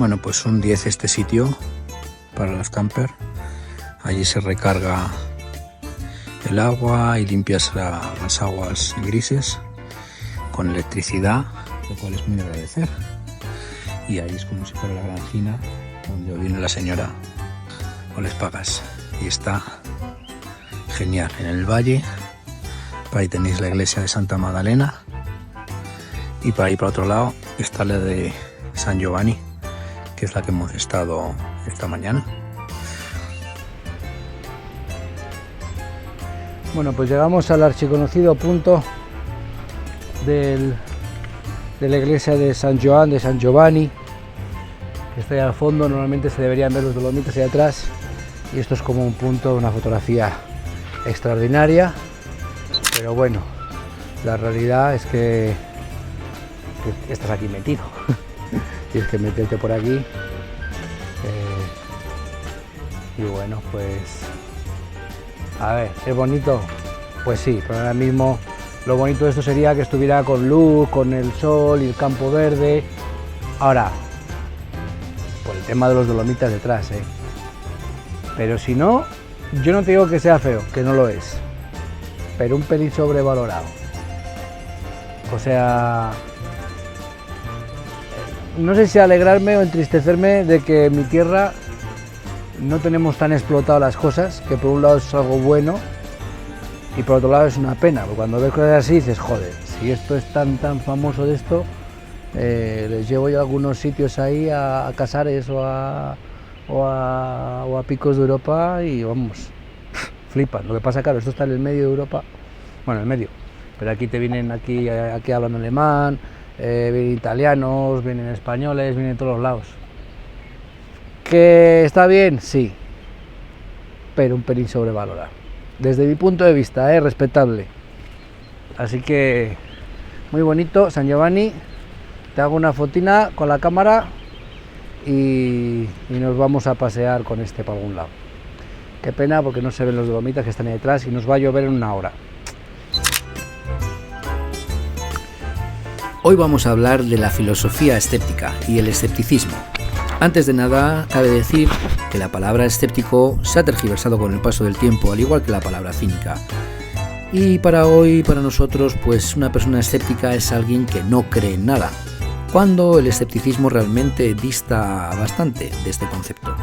Bueno, pues un 10 este sitio para los campers. Allí se recarga el agua y limpias las aguas grises con electricidad, lo cual es muy de agradecer. Y ahí es como si fuera la granjina donde viene la señora o les pagas. Y está genial. En el valle, para ahí tenéis la iglesia de Santa Magdalena y para ahí para otro lado está la de San Giovanni, que es la que hemos estado esta mañana. Bueno, pues llegamos al archiconocido punto de la iglesia de San Giovanni, que está ahí al fondo. Normalmente se deberían ver los Dolomitas ahí atrás, y esto es como un punto, una fotografía extraordinaria, pero bueno, la realidad es que estás aquí metido. Tienes que meterte por aquí, y bueno, pues a ver, ¿es bonito? Pues sí, pero ahora mismo lo bonito de esto sería que estuviera con luz, con el sol y el campo verde. Ahora, por el tema de los Dolomitas detrás, pero si no, yo no te digo que sea feo, que no lo es, pero un pelín sobrevalorado. O sea, no sé si alegrarme o entristecerme de que en mi tierra no tenemos tan explotado las cosas, que por un lado es algo bueno y por otro lado es una pena, porque cuando ves cosas así dices, joder, si esto es tan famoso de esto, les llevo yo a algunos sitios ahí, a Casares o a Picos de Europa y vamos, flipan. Lo que pasa, claro, esto está en el medio de Europa, bueno, en el medio, pero aquí te vienen, aquí hablan alemán, vienen italianos, vienen españoles, vienen de todos los lados. ¿Que está bien? Sí, pero un pelín sobrevalorado. Desde mi punto de vista, respetable. Así que, muy bonito, San Giovanni. Te hago una fotina con la cámara y nos vamos a pasear con este para algún lado. Qué pena porque no se ven los Dolomitas que están ahí detrás y nos va a llover en una hora. Hoy vamos a hablar de la filosofía escéptica y el escepticismo. Antes de nada, cabe decir que la palabra escéptico se ha tergiversado con el paso del tiempo, al igual que la palabra cínica. Y para hoy, para nosotros, pues una persona escéptica es alguien que no cree en nada, cuando el escepticismo realmente dista bastante de este concepto.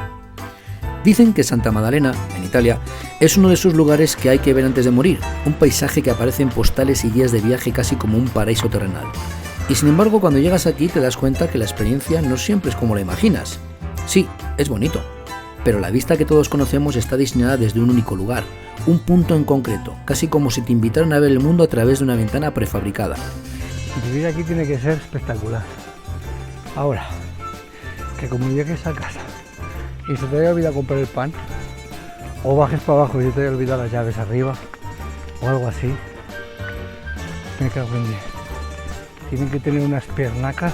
Dicen que Santa Magdalena, en Italia, es uno de esos lugares que hay que ver antes de morir, un paisaje que aparece en postales y guías de viaje casi como un paraíso terrenal. Y sin embargo, cuando llegas aquí te das cuenta que la experiencia no siempre es como la imaginas. Sí, es bonito, pero la vista que todos conocemos está diseñada desde un único lugar, un punto en concreto, casi como si te invitaran a ver el mundo a través de una ventana prefabricada. Vivir aquí tiene que ser espectacular. Ahora, que como llegues a casa y se te haya olvidado comprar el pan, o bajes para abajo y se te haya olvidado las llaves arriba, o algo así, me cago en 10. Tienen que tener unas piernacas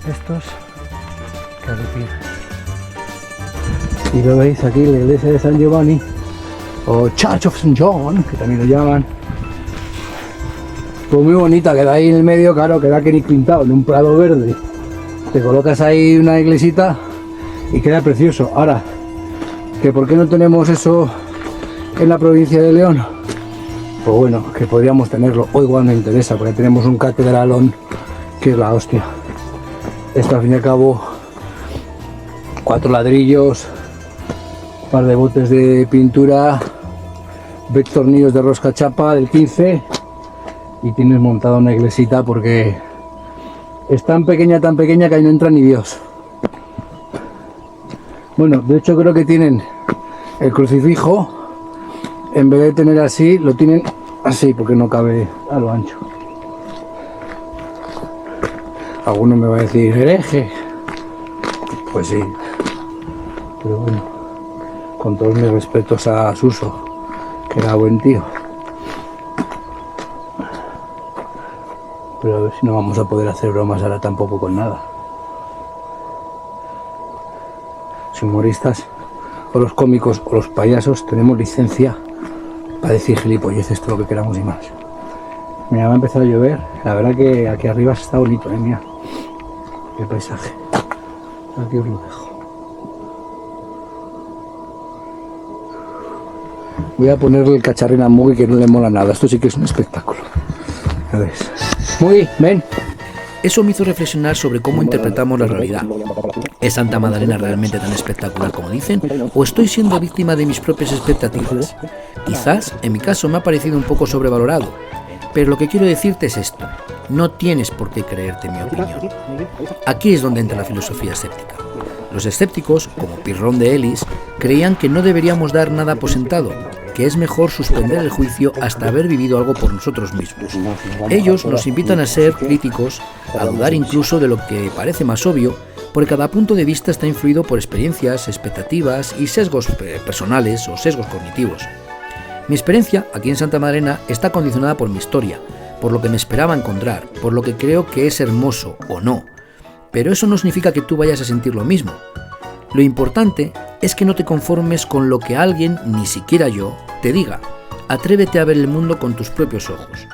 estos que alucinan. Y lo veis aquí, la iglesia de San Giovanni, o Church of St. John, que también lo llaman. Pues muy bonita, queda ahí en el medio, claro, queda que ni pintado, en un prado verde. Te colocas ahí una iglesita y queda precioso. Ahora, que ¿por qué no tenemos eso en la provincia de León? Pues bueno, que podríamos tenerlo, o igual me interesa, porque tenemos un catedralón que es la hostia. Esto al fin y al cabo, 4 ladrillos, un par de botes de pintura, 20 tornillos de rosca chapa del 15 y tienes montada una iglesita porque es tan pequeña que ahí no entra ni Dios. Bueno, de hecho creo que tienen el crucifijo. En vez de tener así, lo tienen así porque no cabe a lo ancho. Alguno me va a decir, hereje. Pues sí. Pero bueno, con todos mis respetos a Suso, que era buen tío. Pero a ver si no vamos a poder hacer bromas ahora tampoco con nada. Los humoristas, o los cómicos, o los payasos, tenemos licencia para decir gilipolleces, todo lo que queramos y más. Mira, va a empezar a llover. La verdad que aquí arriba está bonito, mira. Qué paisaje. Aquí os lo dejo. Voy a ponerle el cacharrín a Mugi, que no le mola nada. Esto sí que es un espectáculo. A ver. Mugi, ven. Eso me hizo reflexionar sobre cómo interpretamos la realidad. ¿Es Santa Magdalena realmente tan espectacular como dicen? ¿O estoy siendo víctima de mis propias expectativas? Quizás, en mi caso, me ha parecido un poco sobrevalorado. Pero lo que quiero decirte es esto. No tienes por qué creerte mi opinión. Aquí es donde entra la filosofía escéptica. Los escépticos, como Pirrón de Elis, creían que no deberíamos dar nada por sentado, que es mejor suspender el juicio hasta haber vivido algo por nosotros mismos. Ellos nos invitan a ser críticos, a dudar incluso de lo que parece más obvio, porque cada punto de vista está influido por experiencias, expectativas y sesgos personales o sesgos cognitivos. Mi experiencia aquí en Santa Magdalena está condicionada por mi historia, por lo que me esperaba encontrar, por lo que creo que es hermoso o no. Pero eso no significa que tú vayas a sentir lo mismo. Lo importante es que no te conformes con lo que alguien, ni siquiera yo, te diga. Atrévete a ver el mundo con tus propios ojos.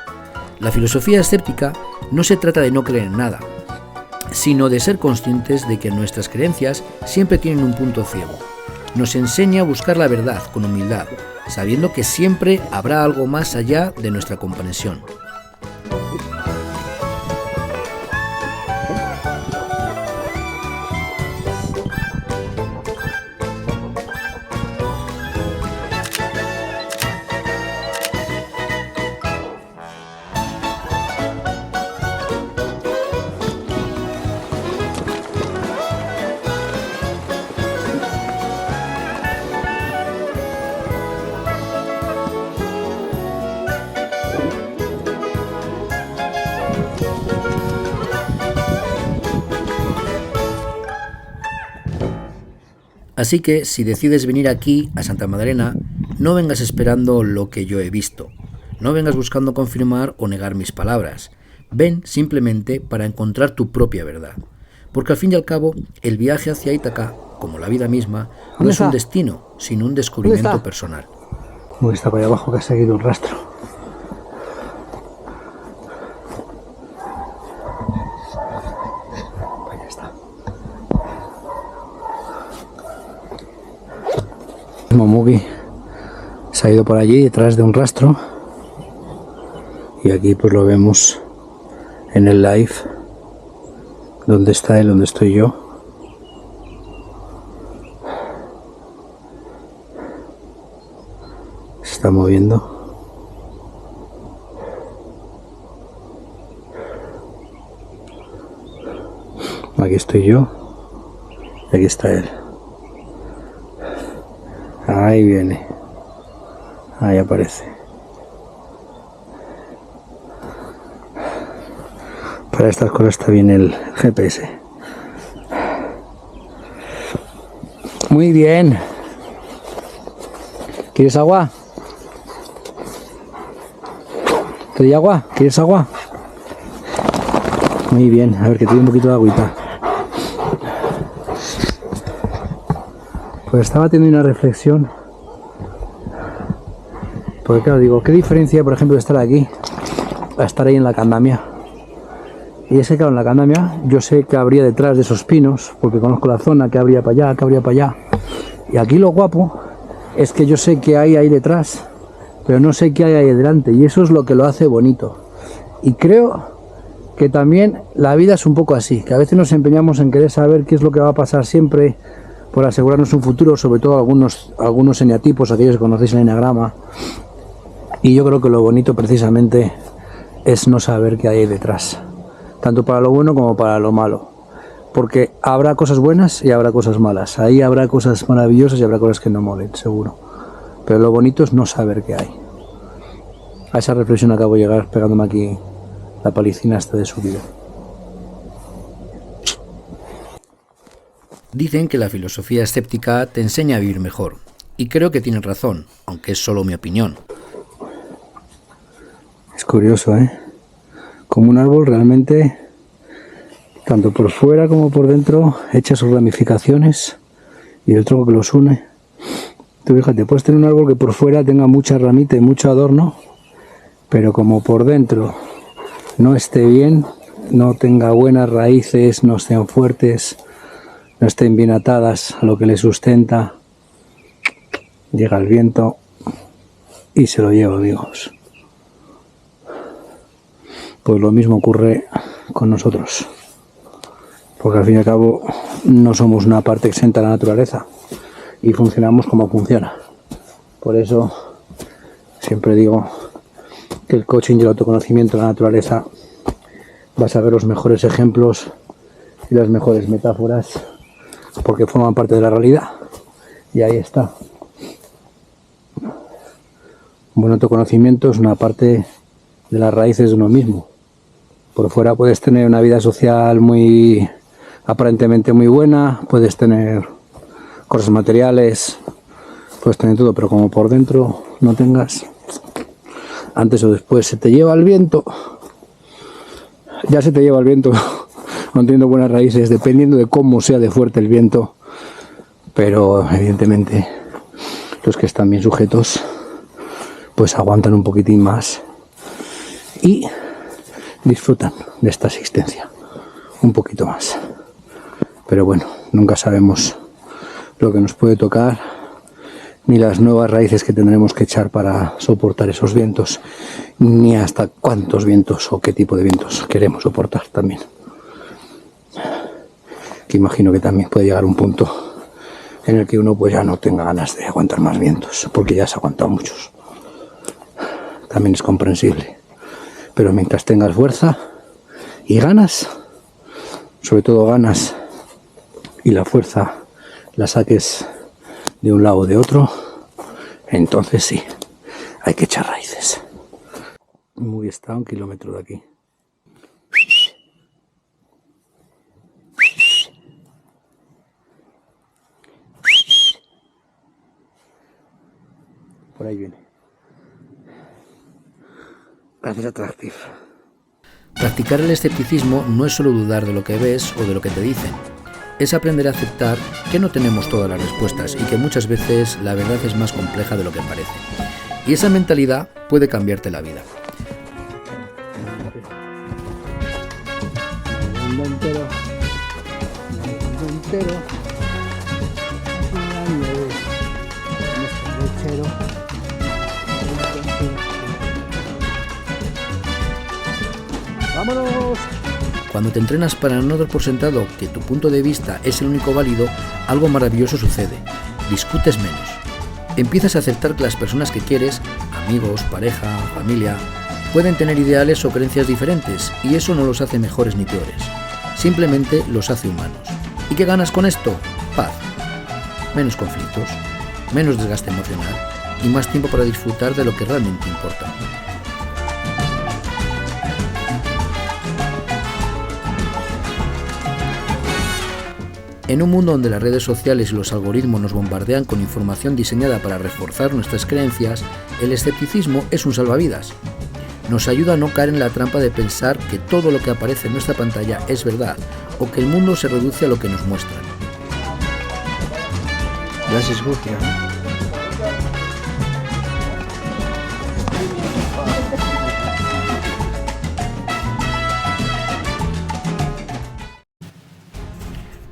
La filosofía escéptica no se trata de no creer en nada, sino de ser conscientes de que nuestras creencias siempre tienen un punto ciego. Nos enseña a buscar la verdad con humildad, sabiendo que siempre habrá algo más allá de nuestra comprensión. Así que, si decides venir aquí, a Santa Magdalena, no vengas esperando lo que yo he visto. No vengas buscando confirmar o negar mis palabras. Ven simplemente para encontrar tu propia verdad. Porque al fin y al cabo, el viaje hacia Ítaca, como la vida misma, no es un destino, sino un descubrimiento personal. Uy, está para allá abajo, que ha seguido un rastro. Ahí está. Mugi se ha ido por allí detrás de un rastro y aquí pues lo vemos en el live donde está él, donde estoy yo. Se está moviendo. Aquí estoy yo y aquí está él. Ahí viene. Ahí aparece. Para estas cosas está bien el GPS. Muy bien. ¿Quieres agua? ¿Te doy agua? ¿Quieres agua? Muy bien. A ver, que te doy un poquito de agüita. Pues estaba teniendo una reflexión, porque claro, digo, ¿qué diferencia, por ejemplo, de estar aquí a estar ahí en la Candamia? Y es que claro, en la Candamia yo sé que habría detrás de esos pinos, porque conozco la zona, que habría para allá, que habría para allá. Y aquí lo guapo es que yo sé que hay ahí detrás, pero no sé qué hay ahí delante, y eso es lo que lo hace bonito. Y creo que también la vida es un poco así, que a veces nos empeñamos en querer saber qué es lo que va a pasar siempre, por asegurarnos un futuro, sobre todo algunos eneatipos, aquellos que conocéis el eneagrama. Y yo creo que lo bonito precisamente es no saber qué hay detrás, tanto para lo bueno como para lo malo, porque habrá cosas buenas y habrá cosas malas, ahí habrá cosas maravillosas y habrá cosas que no molen, seguro, pero lo bonito es no saber qué hay. A esa reflexión acabo de llegar pegándome aquí la palicina hasta de subida. Dicen que la filosofía escéptica te enseña a vivir mejor, y creo que tienen razón, aunque es solo mi opinión. Es curioso, ¿eh? Como un árbol realmente, tanto por fuera como por dentro, echa sus ramificaciones y el tronco que los une. Tú fíjate, puedes tener un árbol que por fuera tenga mucha ramita y mucho adorno, pero como por dentro no esté bien, no tenga buenas raíces, no sean fuertes, no estén bien atadas a lo que les sustenta, llega el viento y se lo lleva, amigos. Pues lo mismo ocurre con nosotros, porque al fin y al cabo no somos una parte exenta de la naturaleza y funcionamos como funciona. Por eso siempre digo que el coaching y el autoconocimiento de la naturaleza vas a ver los mejores ejemplos y las mejores metáforas, porque forman parte de la realidad. Y ahí está. Un buen autoconocimiento es una parte de las raíces de uno mismo. Por fuera puedes tener una vida social muy aparentemente muy buena, puedes tener cosas materiales, puedes tener todo, pero como por dentro no tengas, antes o después se te lleva el viento. Ya se te lleva el viento, no teniendo buenas raíces, dependiendo de cómo sea de fuerte el viento, pero evidentemente los que están bien sujetos pues aguantan un poquitín más y disfrutan de esta existencia un poquito más. Pero bueno, nunca sabemos lo que nos puede tocar ni las nuevas raíces que tendremos que echar para soportar esos vientos, ni hasta cuántos vientos o qué tipo de vientos queremos soportar también. Que imagino que también puede llegar un punto en el que uno pues ya no tenga ganas de aguantar más vientos, porque ya se ha aguantado muchos. También es comprensible. Pero mientras tengas fuerza y ganas, sobre todo ganas, y la fuerza la saques de un lado o de otro, entonces sí, hay que echar raíces. Muy está a 1 kilómetro de aquí. Por ahí viene. Gracias a Tractive. Practicar el escepticismo no es solo dudar de lo que ves o de lo que te dicen. Es aprender a aceptar que no tenemos todas las respuestas y que muchas veces la verdad es más compleja de lo que parece. Y esa mentalidad puede cambiarte la vida. ¡Vámonos! Cuando te entrenas para no dar por sentado que tu punto de vista es el único válido, algo maravilloso sucede. Discutes menos. Empiezas a aceptar que las personas que quieres, amigos, pareja, familia, pueden tener ideales o creencias diferentes, y eso no los hace mejores ni peores. Simplemente los hace humanos. ¿Y qué ganas con esto? Paz. Menos conflictos, menos desgaste emocional y más tiempo para disfrutar de lo que realmente importa. En un mundo donde las redes sociales y los algoritmos nos bombardean con información diseñada para reforzar nuestras creencias, el escepticismo es un salvavidas. Nos ayuda a no caer en la trampa de pensar que todo lo que aparece en nuestra pantalla es verdad o que el mundo se reduce a lo que nos muestran. Gracias, Gurkia.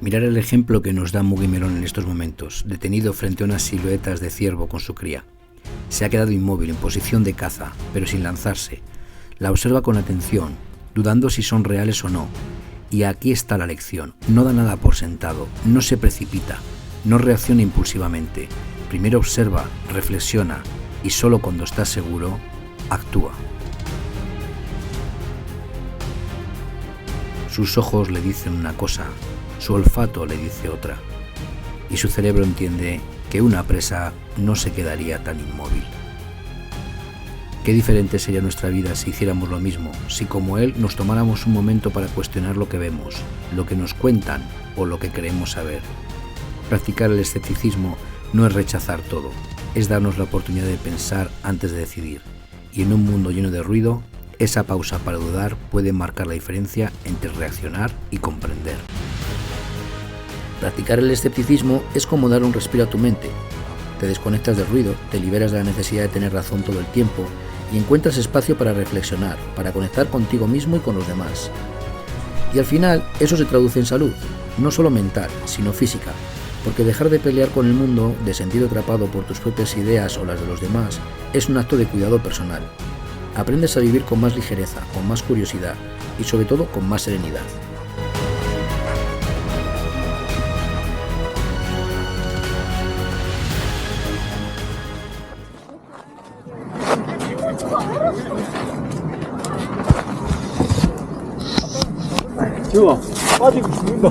Mirar el ejemplo que nos da Mugi Melón en estos momentos, detenido frente a unas siluetas de ciervo con su cría. Se ha quedado inmóvil en posición de caza, pero sin lanzarse. La observa con atención, dudando si son reales o no. Y aquí está la lección. No da nada por sentado, no se precipita, no reacciona impulsivamente. Primero observa, reflexiona y solo cuando está seguro, actúa. Sus ojos le dicen una cosa, su olfato le dice otra, y su cerebro entiende que una presa no se quedaría tan inmóvil. Qué diferente sería nuestra vida si hiciéramos lo mismo, si como él nos tomáramos un momento para cuestionar lo que vemos, lo que nos cuentan o lo que creemos saber. Practicar el escepticismo no es rechazar todo, es darnos la oportunidad de pensar antes de decidir, y en un mundo lleno de ruido, esa pausa para dudar puede marcar la diferencia entre reaccionar y comprender. Practicar el escepticismo es como dar un respiro a tu mente. Te desconectas del ruido, te liberas de la necesidad de tener razón todo el tiempo y encuentras espacio para reflexionar, para conectar contigo mismo y con los demás. Y al final, eso se traduce en salud. no solo mental, sino física, porque dejar de pelear con el mundo, de sentir atrapado por tus propias ideas o las de los demás, es un acto de cuidado personal. Aprendes a vivir con más ligereza, con más curiosidad y sobre todo con más serenidad. 좋아. 빠지고 죽는다.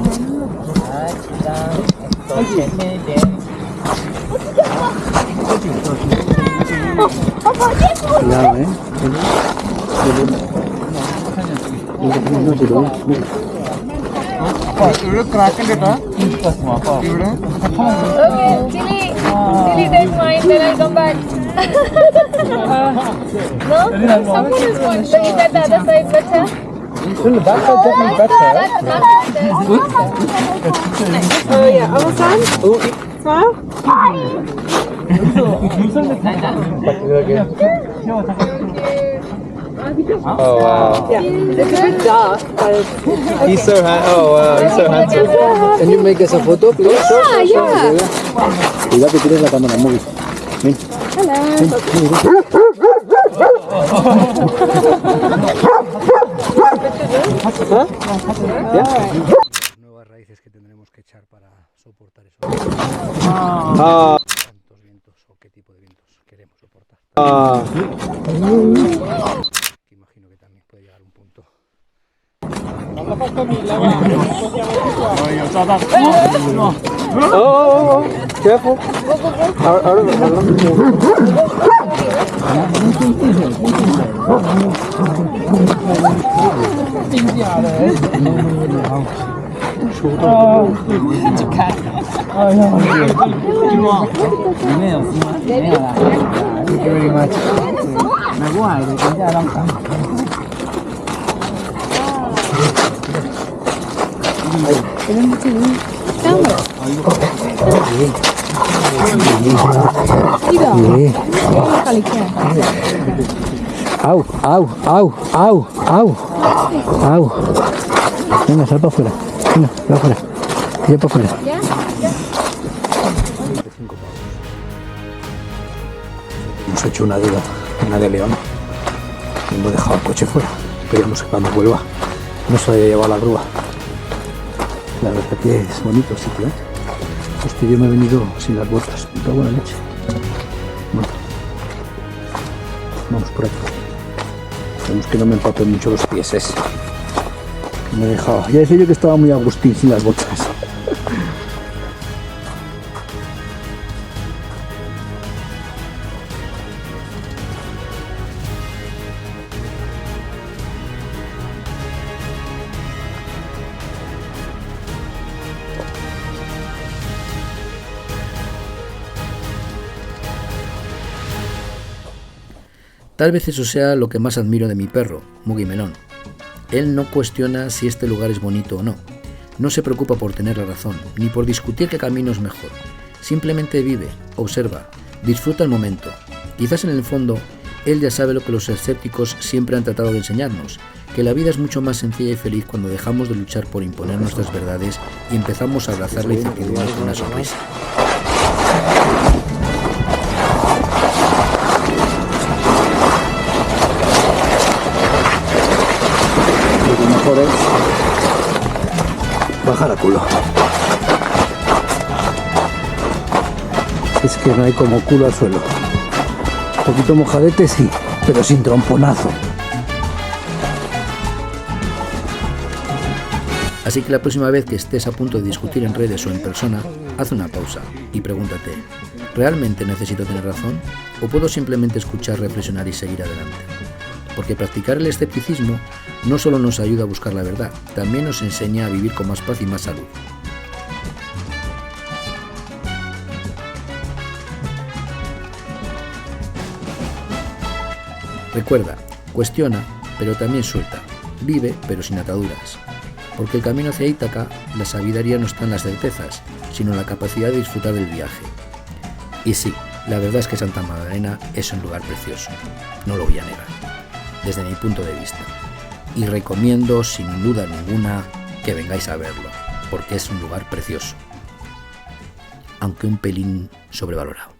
Cuidado, 이거 크라켄데다. 이거. Okay, Chili take mine, then I'll come back. No? Someone is going to eat at the other side, better? The back side definitely better. Oh yeah, our son? Smile? Oh wow. Yeah, it's a bit dark, but... He's so he's so handsome. Can you make us a photo, please? Yeah. Cuidado que tienes la cámara móvil. Ven. Nuevas raíces que tendremos que echar para soportar eso. ¿Cuántos vientos o qué tipo de vientos queremos soportar? Que imagino que también puede llegar a un punto. Careful. Thank you very much. Au, au, au, au, au, au. Venga, sal para afuera. Venga, para afuera. Ya para afuera. Hemos hecho una de León. Hemos dejado el coche fuera. Esperemos que cuando vuelva no se haya llevado la grúa. La verdad que es bonito el sitio, ¿eh? Hostia, yo me he venido sin las botas. Me cago en la leche. Bueno, vamos por aquí. Esperemos que no me empapen mucho los pies, que me he dejado. Ya decía yo que estaba muy agustín sin las botas. Tal vez eso sea lo que más admiro de mi perro, Muggy Melón. Él no cuestiona si este lugar es bonito o no. No se preocupa por tener la razón, ni por discutir qué camino es mejor. Simplemente vive, observa, disfruta el momento. Quizás en el fondo, él ya sabe lo que los escépticos siempre han tratado de enseñarnos, que la vida es mucho más sencilla y feliz cuando dejamos de luchar por imponer nuestras verdades y empezamos a abrazar la incertidumbre con una sonrisa. Lo mejor es bajar a culo. Es que no hay como culo al suelo. Un poquito mojadete sí, pero sin tromponazo. Así que la próxima vez que estés a punto de discutir en redes o en persona, haz una pausa y pregúntate, ¿realmente necesito tener razón? ¿O puedo simplemente escuchar, reflexionar y seguir adelante? Porque practicar el escepticismo no solo nos ayuda a buscar la verdad, también nos enseña a vivir con más paz y más salud. Recuerda, cuestiona, pero también suelta. Vive, pero sin ataduras. Porque el camino hacia Ítaca, la sabiduría no está en las certezas, sino en la capacidad de disfrutar del viaje. Y sí, la verdad es que Santa Magdalena es un lugar precioso, no lo voy a negar, desde mi punto de vista. Y recomiendo, sin duda ninguna, que vengáis a verlo, porque es un lugar precioso, aunque un pelín sobrevalorado.